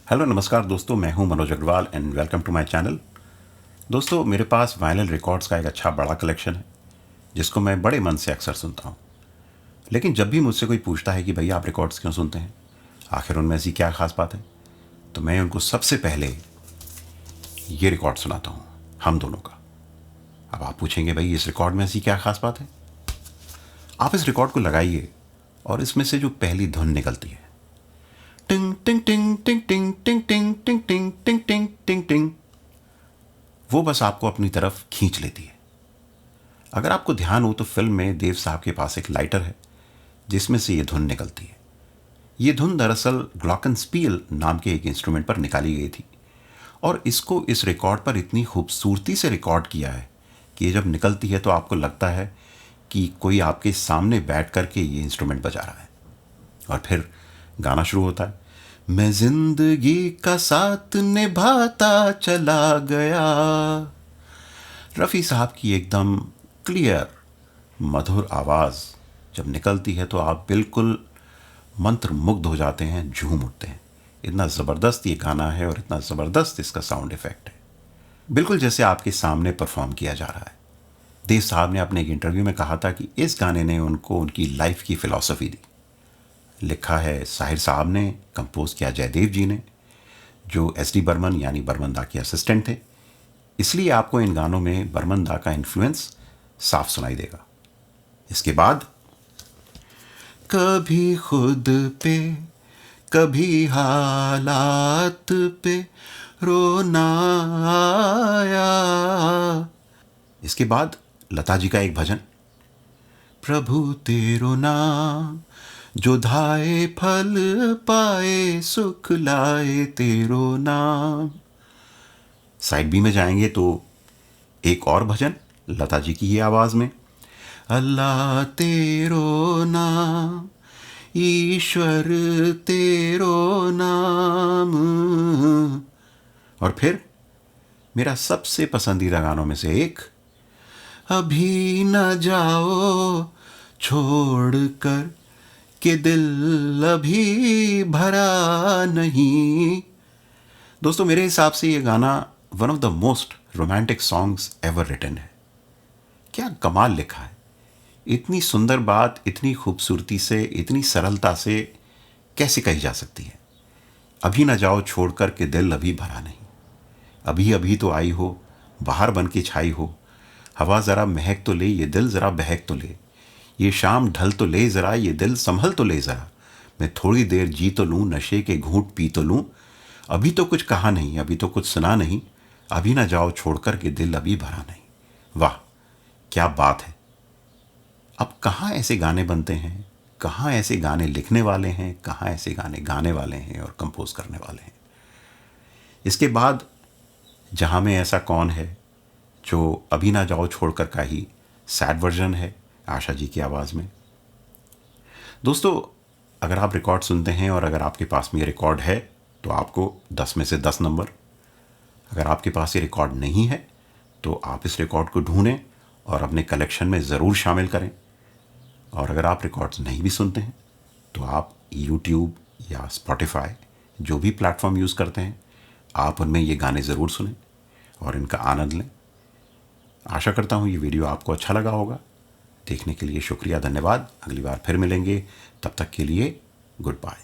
Hello नमस्कार दोस्तों, मैं हूं Manoj Agarwal and welcome to my channel. दोस्तों, मेरे पास वाइनल रिकॉर्ड्स का एक अच्छा बड़ा कलेक्शन है जिसको मैं बड़े मन से अक्सर सुनता हूं। लेकिन जब भी मुझसे कोई पूछता है कि भैया आप रिकॉर्ड्स क्यों सुनते हैं, आखिर उनमें ऐसी क्या खास बात है, तो मैं उनको सबसे पहले ये रिकॉर्ड सुनाता हूँ, हम दोनों का। अब आप पूछेंगे भाई इस रिकॉर्ड में ऐसी क्या खास बात है। आप इस रिकॉर्ड को लगाइए और इसमें से जो पहली धुन निकलती है, टिंग टिंग टिंग टिंग टिंग टिंग टिंग टिंग टिंग टिंग टिंग टिंग टिंग, वो बस आपको अपनी तरफ खींच लेती है। अगर आपको ध्यान हो तो फिल्म में देव साहब के पास एक लाइटर है जिसमें से ये धुन निकलती है। ये धुन दरअसल ग्लॉकनस्पील नाम के एक इंस्ट्रूमेंट पर निकाली गई थी और इसको इस रिकॉर्ड पर इतनी खूबसूरती से रिकॉर्ड किया है कि ये जब निकलती है तो आपको लगता है कि कोई आपके सामने बैठ करके ये इंस्ट्रूमेंट बजा रहा है। और फिर गाना शुरू होता है, मैं जिंदगी का साथ निभाता चला गया। रफ़ी साहब की एकदम क्लियर मधुर आवाज़ जब निकलती है तो आप बिल्कुल मंत्र मुग्ध हो जाते हैं, झूम उठते हैं। इतना ज़बरदस्त ये गाना है और इतना ज़बरदस्त इसका साउंड इफ़ेक्ट है, बिल्कुल जैसे आपके सामने परफॉर्म किया जा रहा है। देव साहब ने अपने एक इंटरव्यू में कहा था कि इस गाने ने उनको उनकी लाइफ की फ़िलॉसफी दी। लिखा है साहिर साहब ने, कंपोज किया जयदेव जी ने, जो एस.डी. बर्मन यानी बर्मन दा के असिस्टेंट थे। इसलिए आपको इन गानों में बर्मन दा का इन्फ्लुएंस साफ सुनाई देगा। इसके बाद कभी खुद पे कभी हालात पे रोना आया। इसके बाद लता जी का एक भजन, प्रभु तेरो नाम जो धाए फल पाए सुख लाए तेरो नाम। साइड बी में जाएंगे तो एक और भजन लता जी की ही आवाज़ में, अल्लाह तेरो नाम ईश्वर तेरो नाम। और फिर मेरा सबसे पसंदीदा गानों में से एक, अभी न जाओ छोड़ कर कि दिल अभी भरा नहीं। दोस्तों, मेरे हिसाब से ये गाना one of the most romantic songs ever written है। क्या कमाल लिखा है। इतनी सुंदर बात इतनी खूबसूरती से, इतनी सरलता से कैसे कही जा सकती है। अभी न जाओ छोड़कर के दिल अभी भरा नहीं। अभी अभी तो आई हो, बाहर बन के छाई हो, हवा ज़रा महक तो ले, ये दिल ज़रा बहक तो ले, ये शाम ढल तो ले ज़रा, ये दिल संभल तो ले ज़रा, मैं थोड़ी देर जी तो लूँ, नशे के घूंट पी तो लूँ, अभी तो कुछ कहा नहीं, अभी तो कुछ सुना नहीं, अभी ना जाओ छोड़कर के दिल अभी भरा नहीं। वाह, क्या बात है। अब कहाँ ऐसे गाने बनते हैं, कहाँ ऐसे गाने लिखने वाले हैं, कहाँ ऐसे गाने गाने वाले हैं और कंपोज करने वाले हैं। इसके बाद जहाँ में ऐसा कौन है, जो अभी ना जाओ छोड़कर का ही सैड वर्जन है आशा जी की आवाज़ में। दोस्तों, अगर आप रिकॉर्ड सुनते हैं और अगर आपके पास में ये रिकॉर्ड है तो आपको 10 में से 10 नंबर। अगर आपके पास ये रिकॉर्ड नहीं है तो आप इस रिकॉर्ड को ढूंढें और अपने कलेक्शन में ज़रूर शामिल करें। और अगर आप रिकॉर्ड्स नहीं भी सुनते हैं तो आप यूट्यूब या स्पॉटिफाई जो भी प्लेटफॉर्म यूज़ करते हैं, आप उनमें ये गाने ज़रूर सुनें और इनका आनंद लें। आशा करता हूँ ये वीडियो आपको अच्छा लगा होगा। देखने के लिए शुक्रिया, धन्यवाद। अगली बार फिर मिलेंगे, तब तक के लिए गुड बाय।